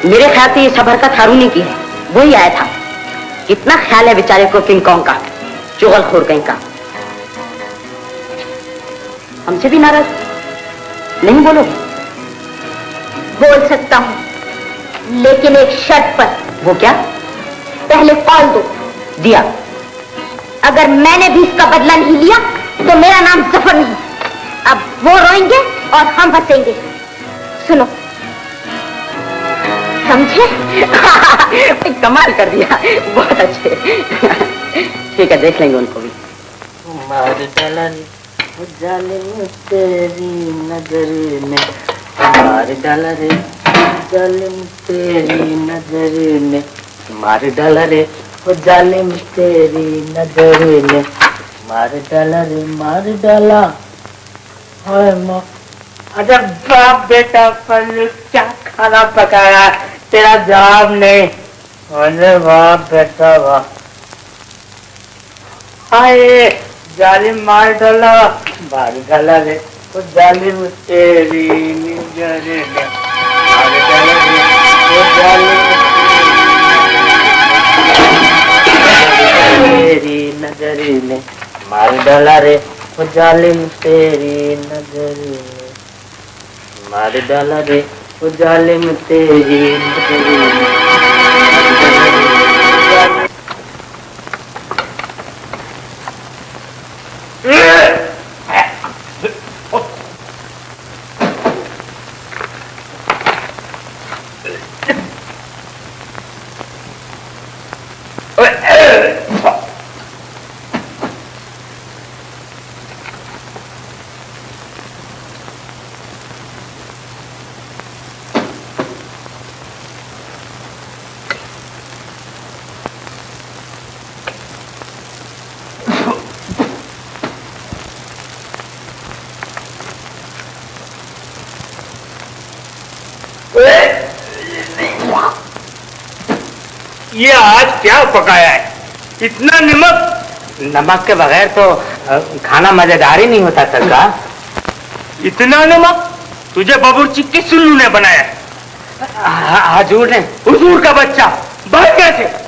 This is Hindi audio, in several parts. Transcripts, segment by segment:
मेरे ख्याल से ये सब हरकत हारून की है, वही आया था। कितना ख्याल है बेचारे को किंग कॉन्ग का, चुगलखोर कहीं का। हमसे भी नाराज नहीं बोलोगे? बोल सकता हूँ, लेकिन एक शर्त पर। वो क्या? पहले कॉल दो। दिया। अगर मैंने भी इसका बदला नहीं लिया तो मेरा नाम जफर नहीं। अब वो रोएंगे और हम हंसेंगे। सुनो, समझे? कमाल कर दिया, बहुत अच्छे। ठीक है, देख लेंगे उनको भी। तेरी नजर में मार डाला रे, जालिम तेरी नजर में मार डाला रे, वो जालिम तेरी नजर में मार डाला रे, मार डाला। अरे बाप बेटा, पल्लू क्या खाना पकाया, तेरा जवाब नहीं। अरे बाप बेटा वाह, हाय जालिम मार डाला, मार डाला रे, वो जालिम तेरी नजर में मार डाला रे, वो जालिम तेरी नजर में मार डाला रे, वो जालिम तेरी नजर में मार डाला रे, वो जालिम तेरी नजर में। ये आज क्या पकाया है? इतना नमक? नमक के बगैर तो खाना मजेदार ही नहीं होता सरकार। इतना नमक? तुझे बाबूर्ची किस उल्लू ने बनाया? हजूर ने। हुजूर का बच्चा बाहर कैसे?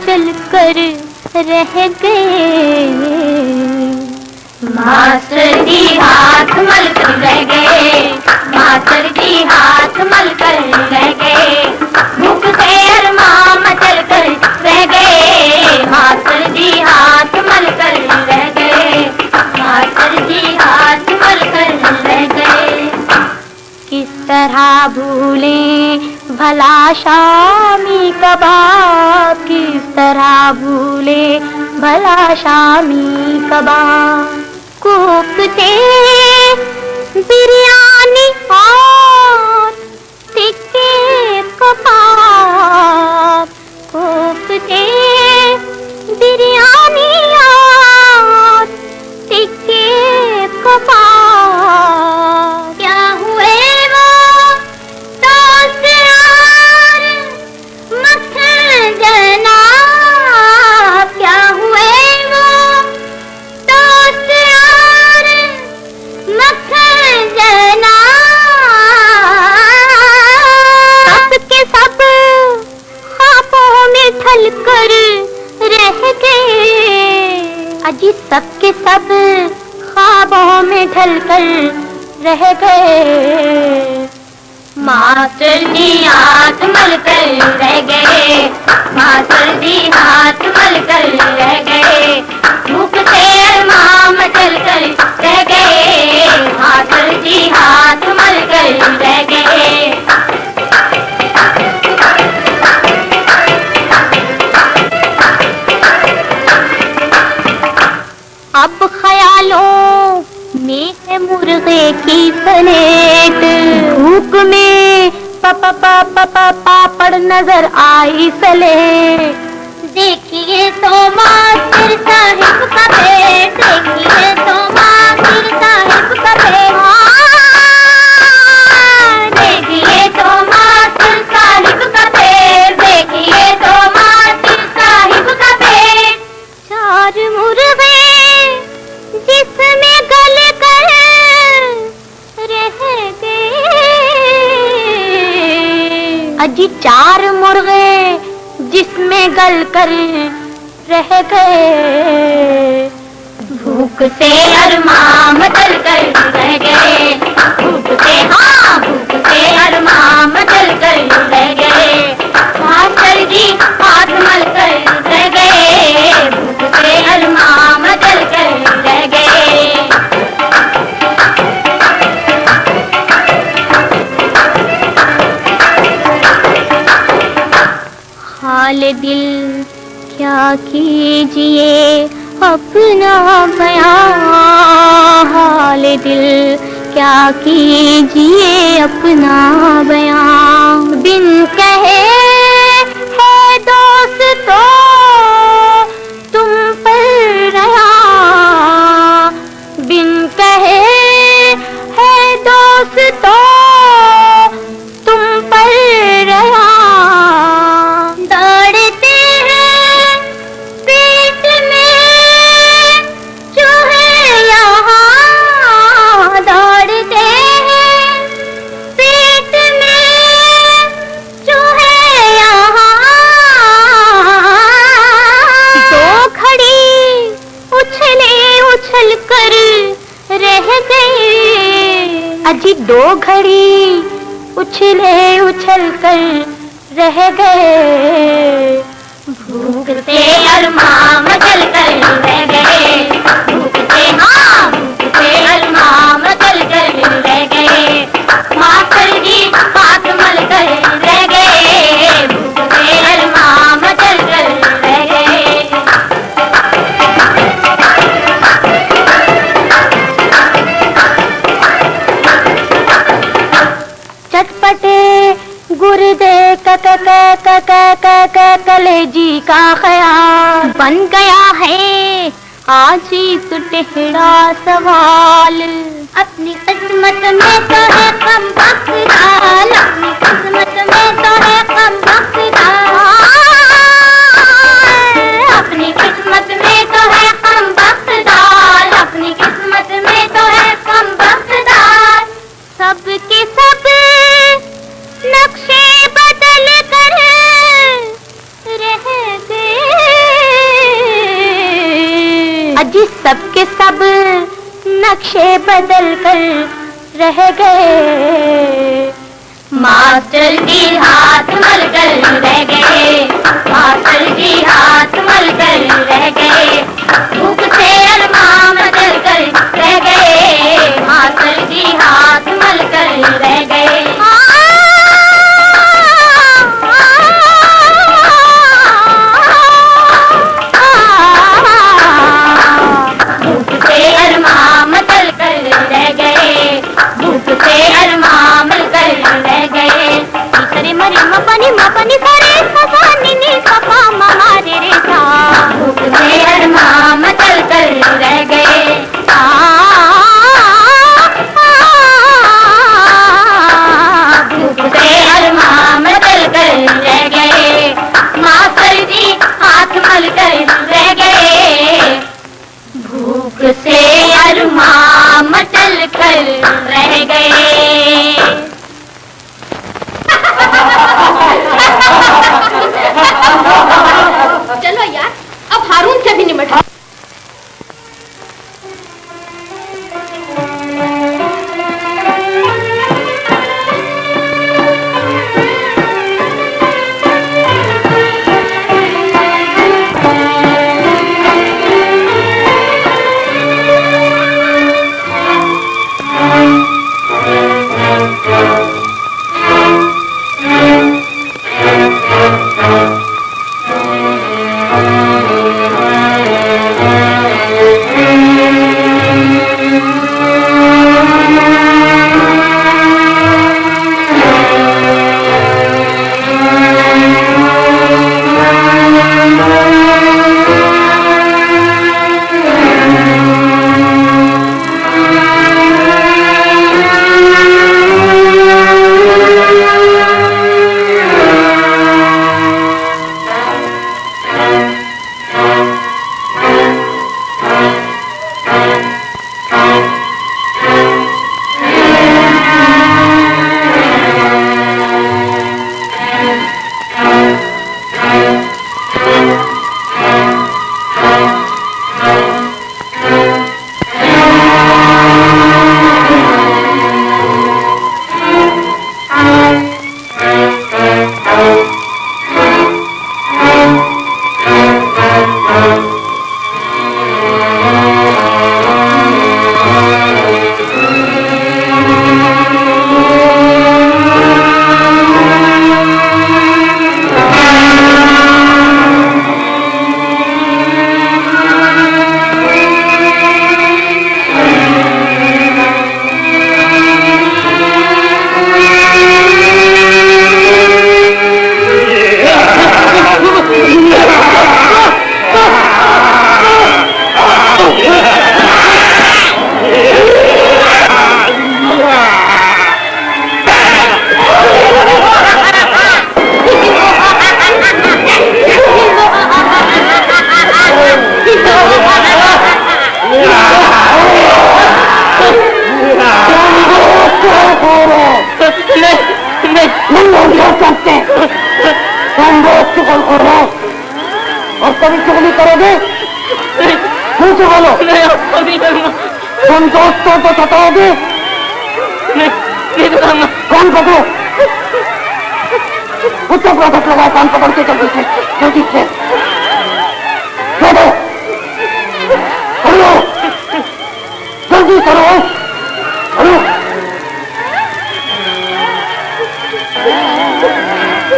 चल कर रह गए, मास्टर जी हाथ मल कर रह गए, मास्टर जी हाथ मल कर रह गए, भूख से अरमान मचल कर रह गए, मास्टर जी हाथ मल कर रह गए, मास्टर जी हाथ मल कर रह गए। किस तरह भूलें भला शामी कबाब, किस तरह भूले भला शामी कबाब, कोफ्ते बिरयानी और टिक्के कबाब, कोफ्ते बिरयानी और टिक्के कबाब। क्या हुए वो दोस्त यार मक्खन जनाब, क्या हुए वो दोस्त यार मक्खन जनाब। सबके सब ख्वाबों में ढल कर रह गए, अजी सबके सब ख्वाबों में ढल कर रह गए, मास्टर जी हाथ मल कर रह गए, मास्टर जी हाथ मल कर रह गए, भूख से अरमान मचल कर रह गए, मास्टर जी हाथ मल कर रह गए। ये है मुर्गे की प्लेट। भूख में पापड़ नजर आई सलेट। देखिए तो मास्टर साहिब का पेट, देखिए तो मास्टर साहिब का पेट। देखिए तो मास्टर साहिब का पेट, देखिए तो मास्टर साहिब का पेट। चार मुर्गे जिसमें गल कर रह गए। अजी चार मुर्गे जिसमें गल कर रह गए। भूख से अरमां मचल कर रह गए। भूख से, हाँ भूख से अरमां मचल कर रह गए। मास्टर जी हाथ मल कर रह गए। भूख से अरमां मचल कर रह गए। हाल दिल क्या कीजिए अपना बयां। हाल दिल क्या कीजिए अपना बयां। बिन कहे है दोस्तों तुम पर रहा। बिन कहे है दोस्तों तुम पर रहा। अजी दो घड़ी उछले उछल कर रह गए। भूख से अरमां मचल कर रह गए। भूख से, हाँ भूख से अरमां मचल कर रह गए। मास्टर जी हाथ मल कर रह गए। भूख से अरमां मचल कर रह गए। चटपटे गुर्दे कलेजी का ख्याल बन गया है आज इस टेढ़ा सवाल। अपनी किस्मत में तो है कम वक्त डाल। अपनी किस्मत में तो है कम वक्त डाल। अपनी किस्मत में तो है कम वक्त डाल। अपनी किस्मत में तो है कम वक्त डाल। सबके सब नक्शे बदल कर रह गए। अजी सबके सब नक्शे बदल कर रह गए। मास्टर जी हाथ मल कर रह गए। मास्टर जी हाथ मल कर रह गए। भूख से अरमां मचल कर रह गए। मास्टर जी हाथ मल कर रह गए। मपनी सारे ससानी नी पपा मारे रे सा। भूख से अरमां मचल कर रह गए। करोगे? मुंह से बोलो। तुम दोस्तों को सताओगे? कौन पकड़ो? उत्तर प्रदेश लगा, कान पकड़ के जल्दी से छोड़ो, करो, जल्दी करो, करो,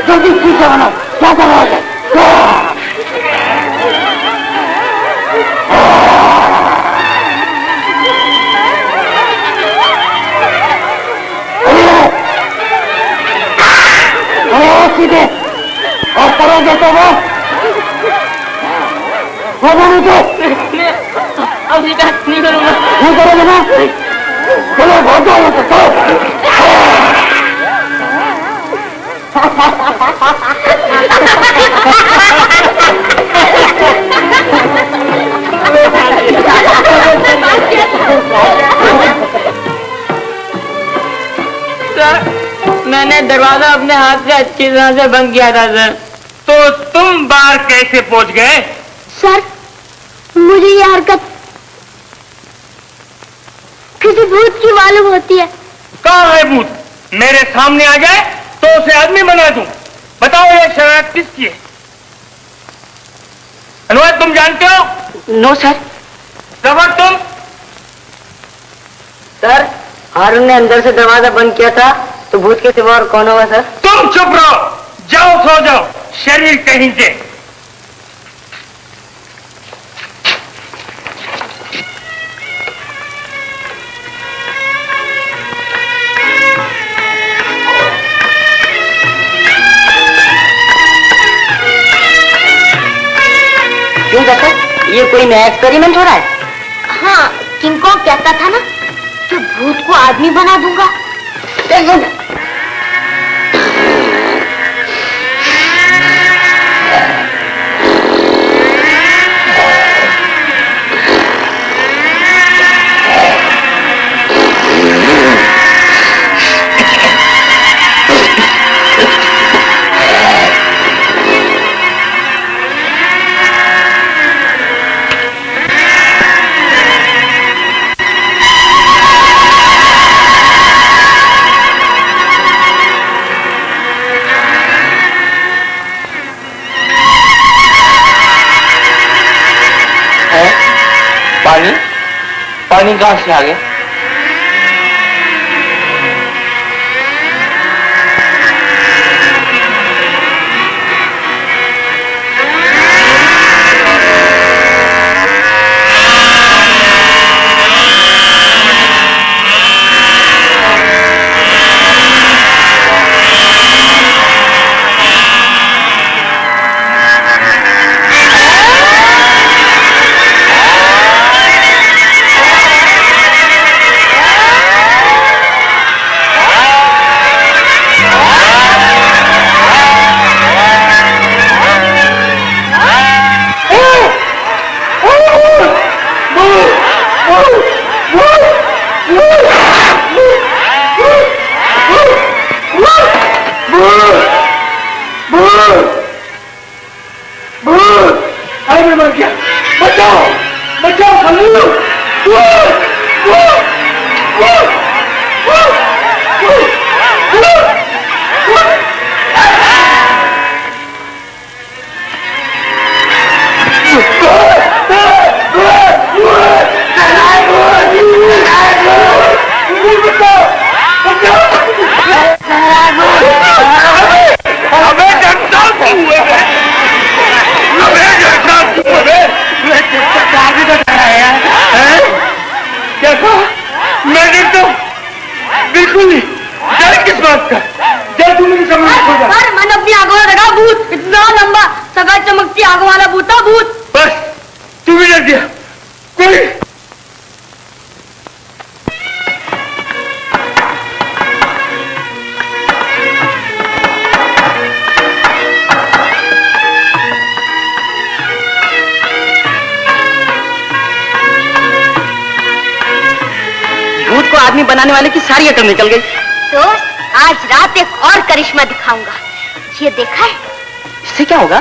जल्दी पीछे बनो, क्या कर रहा है? सीधे और करोगे तो वो नहीं करूंगा, नहीं करोगे ना? चलो बहुत जाओ तो मैंने दरवाजा अपने हाथ से अच्छी तरह से बंद किया था सर। तो तुम बाहर कैसे पहुंच गए? सर, मुझे ये हरकत किसी भूत की मालूम होती है। कहाँ है भूत? मेरे सामने आ जाए तो उसे आदमी बना दूं। बताओ ये शरारत किसकी है? अनुवाद तुम जानते हो? No sir. जबर तुम? सर, हारून ने अंदर से दरवाजा बंद किया था, तो भूत के सिवा और कौन होगा सर? तुम चुप रहो, जाओ सो जाओ, शरीर कहीं से। क्यों कहते? ये कोई नया एक्सपेरिमेंट हो रहा है? हाँ, किंग कॉन्ग कहता था ना कि भूत को आदमी बना दूंगा। पानी कहां से आ गया? बनाने वाले की सारी अकल निकल गई। तो आज रात एक और करिश्मा दिखाऊंगा। ये देखा है? इससे क्या होगा?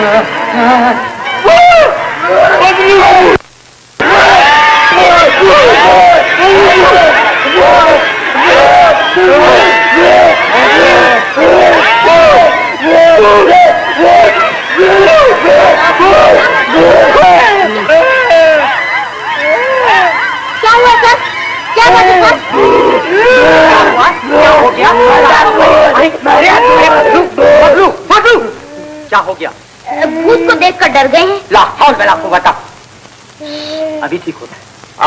क्या हुआ सर? क्या हुआ सर? क्या हो गया? भूत को देखकर डर गए हैं। ला हौल बिला कुव्वता। अभी ठीक होता है।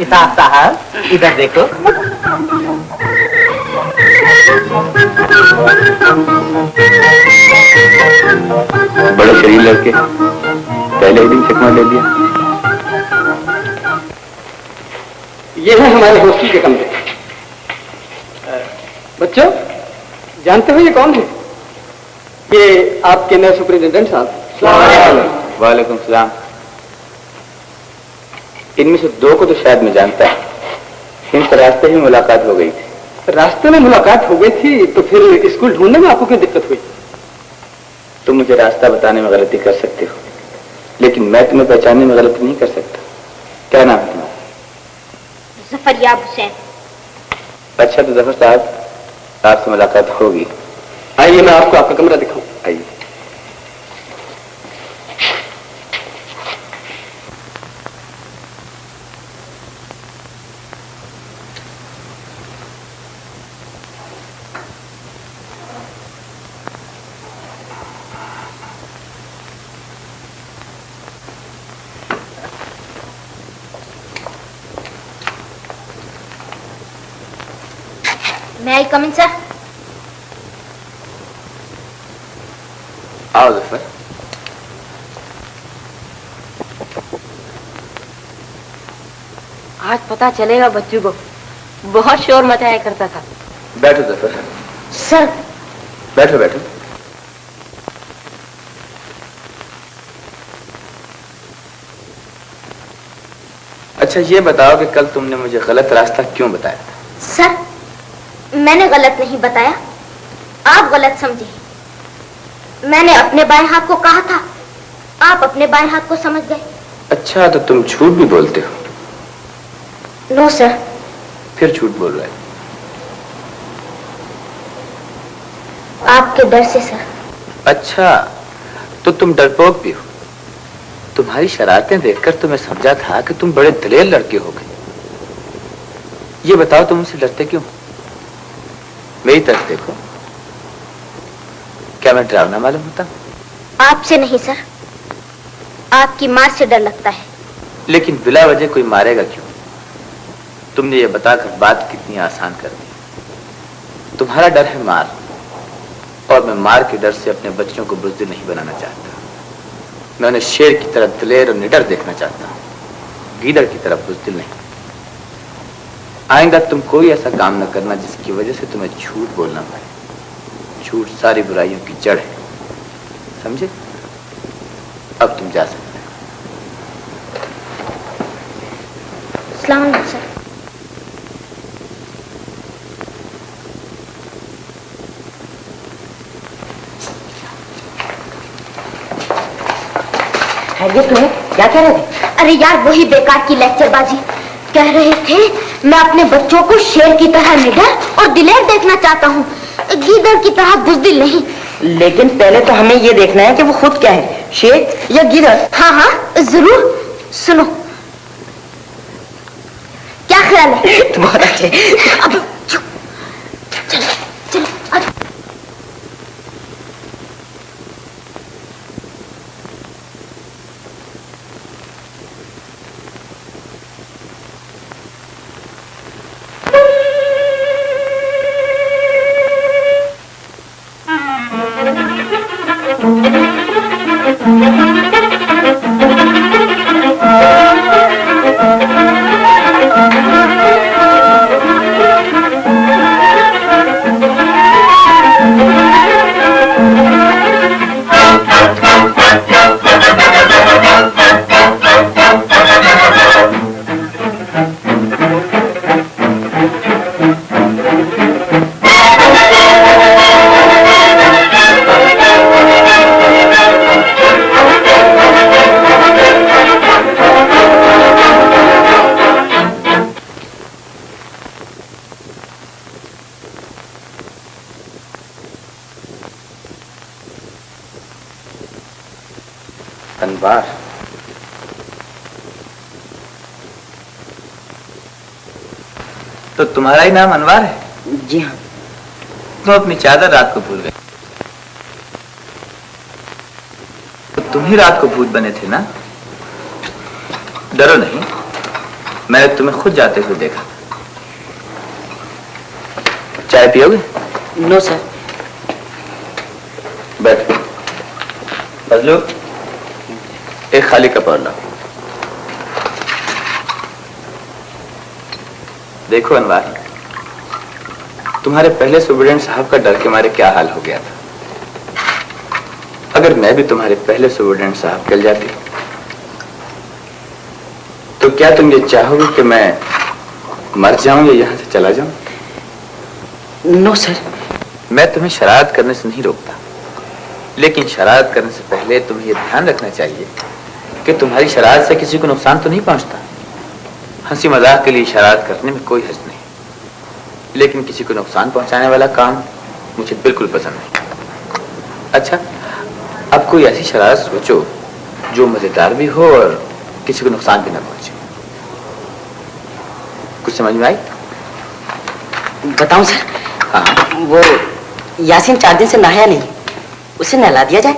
इसाफ साहब इधर देखो। बड़े शरीर लड़के पहले ही दिन चकमा ले लिया। ये है हमारे हॉस्टल के कमरे। बच्चों जानते हो ये कौन है? ये आपके नए सुपरिटेंडेंट साहब। वालेकुम सलाम। इनमें से दो को तो शायद मैं जानता है। इनसे रास्ते ही मुलाकात हो गई थी। रास्ते में मुलाकात हो गई थी तो फिर स्कूल ढूंढने में आपको क्या दिक्कत हुई? तुम मुझे रास्ता बताने में गलती कर सकते हो, लेकिन मैं तुम्हें पहचानने में गलती नहीं कर सकता। क्या नाम है तुम्हारा? जफरयाब हुसैन। अच्छा तो जफर साहब आपसे मुलाकात होगी। आइए मैं आपको आपका कमरा दिखाऊं। आइए। May I come in, sir? आओ जफर। आज पता चलेगा बच्चों को, बहुत शोर मचाया करता था। बैठो जफर। सर बैठो बैठो। अच्छा ये बताओ कि कल तुमने मुझे गलत रास्ता क्यों बताया था? सर मैंने गलत नहीं बताया, आप गलत समझे। मैंने अपने बाएं हाथ को कहा था, आप अपने बाएं हाथ को समझ गए। अच्छा तो तुम झूठ भी बोलते हो? No sir. फिर झूठ बोल रहे हो? आपके डर से सर। अच्छा तो तुम डरपोक भी हो। तुम्हारी शरारतें देखकर तो मैं समझा था कि तुम बड़े दलेर लड़के हो गए। ये बताओ तुम मुझसे डरते क्यों? मेरी तरफ देखो, क्या मैं डरावना मालूम होता? आपसे नहीं सर, आपकी मार से डर लगता है। लेकिन बिला वजह कोई मारेगा क्यों? तुमने ये बताकर बात कितनी आसान कर दी। तुम्हारा डर है मार, और मैं मार के डर से अपने बच्चों को बुज़दिल नहीं बनाना चाहता। मैं उन्हें शेर की तरह दिलेर और निडर देखना चाहता हूँ, गीदड़ की तरह बुज़दिल नहीं। आइंदा तुम कोई ऐसा काम न करना जिसकी वजह से तुम्हें झूठ बोलना पड़े। झूठ सारी बुराइयों की जड़ है, समझे? अब तुम जा सकते हो। अस्सलाम वालेकुम सर। खैरियत तो है? क्या कह रहे थे? अरे यार वही बेकार की लेक्चरबाजी। कह रहे थे मैं अपने बच्चों को शेर की तरह निडर और दिलेर देखना चाहता हूँ, गीदड़ की तरह बुज़दिल नहीं। लेकिन पहले तो हमें ये देखना है कि वो खुद क्या है, शेर या गीदड़? हाँ हाँ जरूर। सुनो, क्या ख्याल है? बहुत अच्छे। अब चुप, चलो चलो अब। अनवार, तो तुम्हारा ही नाम अनवार है? जी हाँ। तुम अपनी चादर रात को भूल गए। तो तुम ही रात को भूत बने थे ना? डरो नहीं, मैंने तुम्हें खुद जाते हुए देखा। चाय पियोगे? No sir. बैठ। फजलू, एक खाली कप और लाओ। देखो अनवार, तुम्हारे पहले सुब्रिटेंडेंट साहब का डर के मारे क्या हाल हो गया था। अगर मैं भी तुम्हारे पहले सुब्रिटेंडेंट साहब कल जाती तो क्या तुम ये चाहोगे कि मैं मर जाऊं या यहां से चला जाऊं? No sir. मैं तुम्हें शरारत करने से नहीं रोकता, लेकिन शरारत करने से पहले तुम्हें यह ध्यान रखना चाहिए कि तुम्हारी शरारत से किसी को नुकसान तो नहीं पहुंचता। हंसी मजाक के लिए शरारत करने में कोई हर्ज नहीं, लेकिन किसी को नुकसान पहुंचाने वाला काम मुझे बिल्कुल पसंद नहीं। अच्छा, अब कोई ऐसी शरारत सोचो जो मजेदार भी हो और किसी को नुकसान भी ना पहुंचे। कुछ समझ में आई? बताऊं सर? हाँ। वो यासीन 4 दिन से नहाया नहीं, उसे नहला दिया जाए?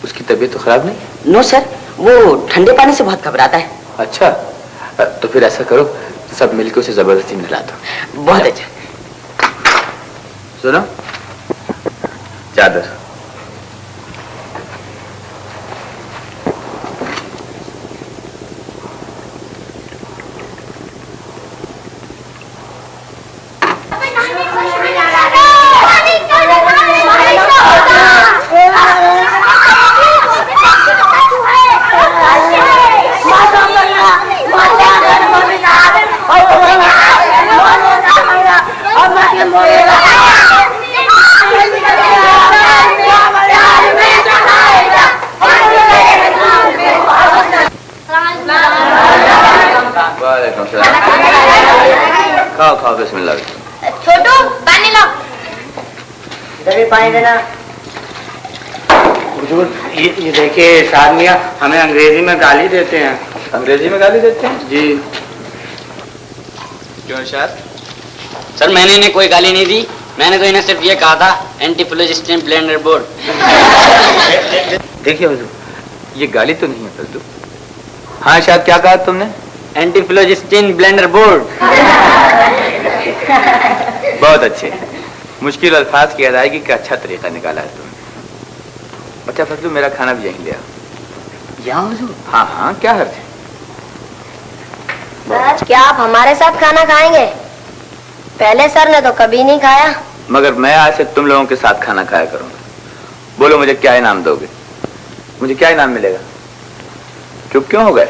उसकी तबीयत तो खराब नहीं? नो सर, वो ठंडे पानी से बहुत घबराता है। अच्छा, तो फिर ऐसा करो, सब मिलकर उसे जबरदस्ती नहला दो। बहुत अच्छा। सुनो, चादर। खाओ खाओ, बिस्मिल्लाह। छोटू पानी लो। इधर भी पानी देना। ये देखिए इरशाद मियां हमें अंग्रेजी में गाली देते हैं। अंग्रेजी में गाली देते हैं? जी। क्यों इरशाद? सर मैंने इन्हें कोई गाली नहीं दी, मैंने तो इन्हें सिर्फ ये कहा था एंटी फ्लोजिस्टिन ब्लेंडर बोर्ड। देखिए हुजूर, ये गाली तो नहीं है फजलू। हाँ इरशाद, क्या कहा तुमने? Anti phlogistine blender board. बहुत अच्छे, मुश्किल अल्फाज की अदायगी का अच्छा तरीका निकाला है तुमने। अच्छा फजलू, मेरा खाना भी यहीं ले आओ। यहाँ हुजूर? हाँ हाँ, क्या हर्ज है? सर क्या आप हमारे साथ खाना खाएंगे? पहले सर ने तो कभी नहीं खाया। मगर मैं आज से तुम लोगों के साथ खाना खाया करूंगा। बोलो मुझे क्या इनाम दोगे? मुझे क्या इनाम मिलेगा? चुप क्यों हो गए?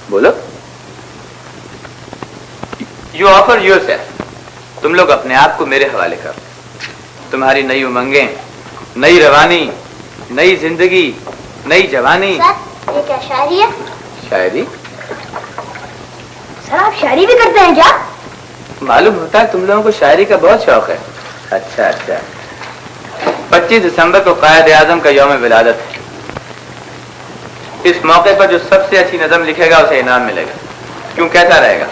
बोलो। You offer yourself. तुम लोग अपने आप को मेरे हवाले करो। तुम्हारी नई उमंगें, नई रवानी, नई जिंदगी, नई जवानी। सर ये क्या शायरी है? शायरी? सर आप शायरी भी करते हैं क्या? मालूम होता है तुम लोगों को शायरी का बहुत शौक है। अच्छा अच्छा। 25 दिसंबर को कायद आजम का यौम विलादत है। इस मौके पर जो सबसे अच्छी नज़म लिखेगा उसे इनाम मिलेगा। क्यों, कैसा रहेगा?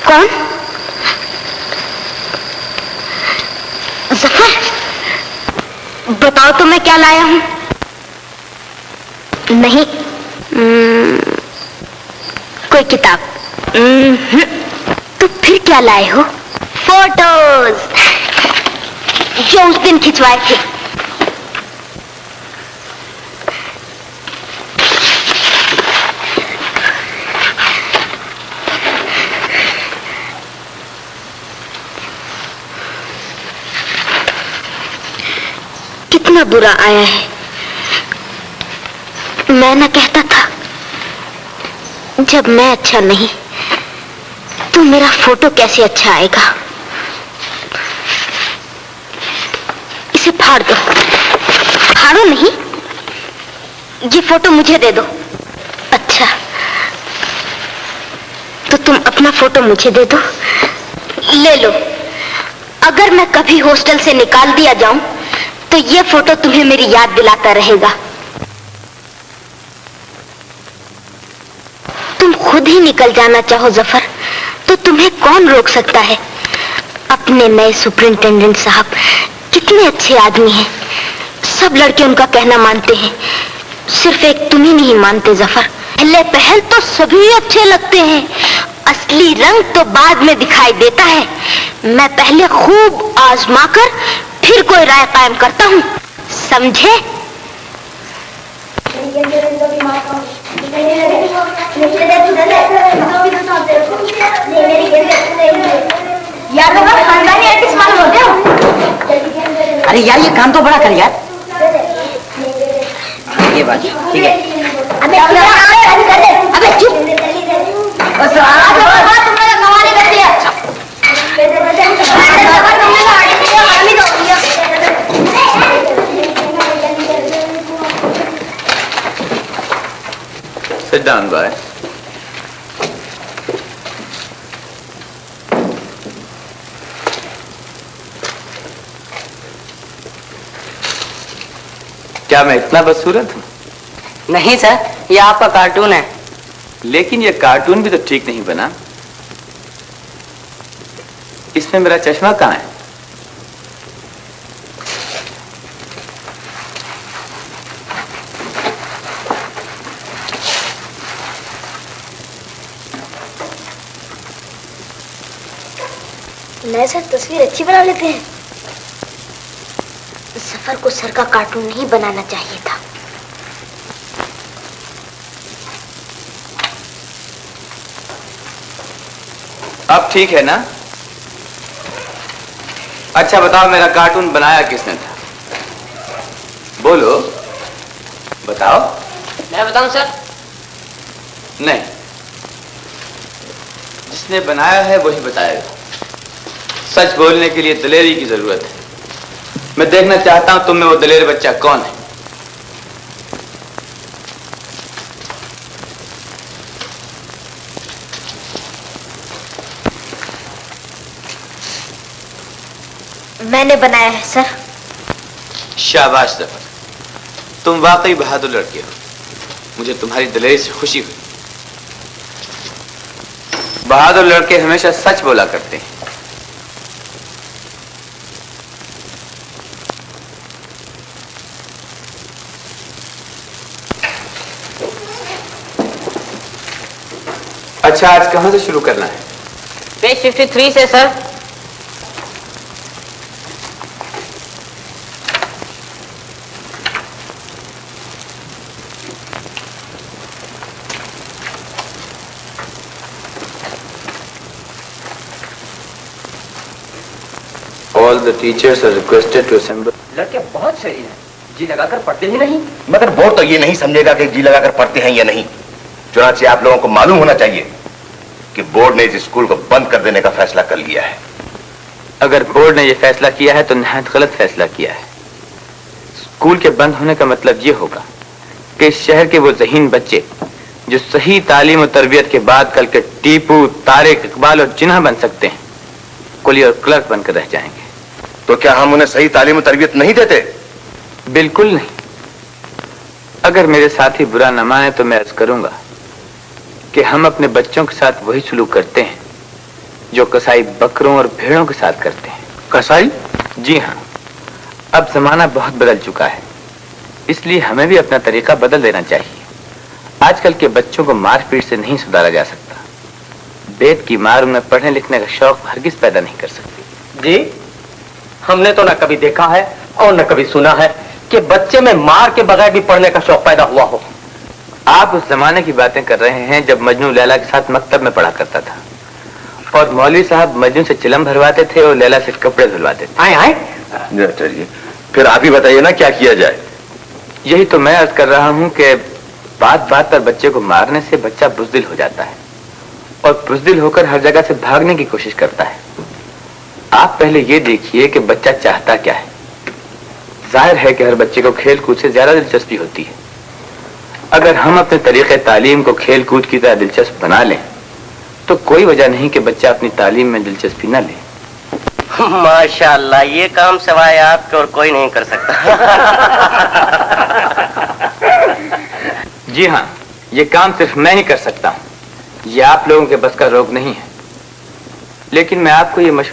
कौन? जफर, बताओ तो मैं क्या लाया हूं? नहीं, कोई किताब। तो फिर क्या लाए हो? फोटोज जो उस दिन खिंचवाए थे। कितना बुरा आया है। मैं ना कहता था जब मैं अच्छा नहीं तो मेरा फोटो कैसे अच्छा आएगा। इसे फाड़ दो। फाड़ो नहीं, ये फोटो मुझे दे दो। अच्छा, तो तुम अपना फोटो मुझे दे दो। ले लो। अगर मैं कभी हॉस्टल से निकाल दिया जाऊं तो ये फोटो तुम्हें मेरी याद दिलाता रहेगा। तुम खुद ही निकल जाना चाहो जफर तो तुम्हें कौन रोक सकता है। अपने नए सुपरिंटेंडेंट साहब कितने अच्छे आदमी हैं। सब लड़के उनका कहना मानते हैं। सिर्फ एक तुम ही नहीं मानते जफर। पहले पहल तो सभी अच्छे लगते हैं, असली रंग तो बाद में दिखाई देता है। मैं पहले खूब आजमा कर फिर कोई राय कायम करता हूँ, समझे? यार लोग खानदानी आर्टिस्ट मालूम होते हो। अरे यार ये काम तो बड़ा कर यार। ये बात ठीक है। अबे चुप। तुमने कमाल कर दिया। Sit down, boy. क्या मैं इतना बदसूरत हूं? नहीं सर, ये आपका कार्टून है। लेकिन ये कार्टून भी तो ठीक नहीं बना। इसमें मेरा चश्मा कहाँ है? नहीं सर, तस्वीर अच्छी बना लेते हैं। सफर को सर का कार्टून नहीं बनाना चाहिए था। अब ठीक है ना? अच्छा बताओ, मेरा कार्टून बनाया किसने था? बोलो, बताओ। मैं बताऊं सर? नहीं, जिसने बनाया है वही बताएगा। सच बोलने के लिए दलेरी की जरूरत है। मैं देखना चाहता हूं तुम में वो दलेर बच्चा कौन है। मैंने बनाया है सर। शाबाश जफर, तुम वाकई बहादुर लड़के हो। मुझे तुम्हारी दलेरी से खुशी हुई। बहादुर लड़के हमेशा सच बोला करते हैं। अच्छा, आज कहां से शुरू करना है? पेज 53 से sir. All the teachers are requested to assemble. लड़के बहुत सही हैं, जी लगाकर पढ़ते ही नहीं। मगर बोर्ड तो ये नहीं समझेगा कि जी लगाकर पढ़ते हैं या नहीं। चुनांचे आप लोगों को मालूम होना चाहिए कि बोर्ड ने इस स्कूल को बंद कर देने का फैसला कर लिया है। अगर बोर्ड ने यह फैसला किया है तो निहायत गलत फैसला किया है। स्कूल के बंद होने का मतलब यह होगा कि इस शहर के वो ज़हीन बच्चे जो सही तालीम और तरबियत के बाद कल के टीपू, तारिक, इकबाल और जिन्ना बन सकते हैं, कुली और क्लर्क बनकर रह जाएंगे। तो क्या हम उन्हें सही तालीम और तरबियत नहीं देते? बिल्कुल नहीं। अगर मेरे साथी बुरा न माने तो मैं अर्ज करूंगा कि हम अपने बच्चों के साथ वही सलूक करते हैं जो कसाई बकरों और भेड़ों के साथ करते हैं। कसाई? जी हाँ, अब जमाना बहुत बदल चुका है, इसलिए हमें भी अपना तरीका बदल देना चाहिए। आजकल के बच्चों को मारपीट से नहीं सुधारा जा सकता। बेद की मार उन्हें पढ़ने लिखने का शौक हरगिज पैदा नहीं कर सकती। जी, हमने तो न कभी देखा है और न कभी सुना है कि बच्चे में मार के बगैर भी पढ़ने का शौक पैदा हुआ हो। आप उस जमाने की बातें कर रहे हैं जब मजनू लैला के साथ मकतब में पढ़ा करता था और मौलवी साहब मजनू से चिलम भरवाते थे और लैला से कपड़े धुलवाते थे। आए चलिए, फिर आप ही बताइए ना क्या किया जाए। यही तो मैं अर्ज कर रहा हूँ कि बात बात पर बच्चे को मारने से बच्चा बुज़दिल हो जाता है और बुज़दिल होकर हर जगह से भागने की कोशिश करता है। आप पहले ये देखिए कि बच्चा चाहता क्या है। जाहिर है कि हर बच्चे को खेल कूद से ज्यादा दिलचस्पी होती है। अगर हम अपने तरीके तालीम को खेल कूद की तरह दिलचस्प बना लें तो कोई वजह नहीं कि बच्चा अपनी तालीम में दिलचस्पी न ले। माशाअल्लाह, ये काम सिवाय आपके और कोई नहीं कर सकता। जी हाँ, ये काम सिर्फ मैं ही कर सकता हूँ। ये आप लोगों के बस का रोग नहीं है। लेकिन मैं आपको ये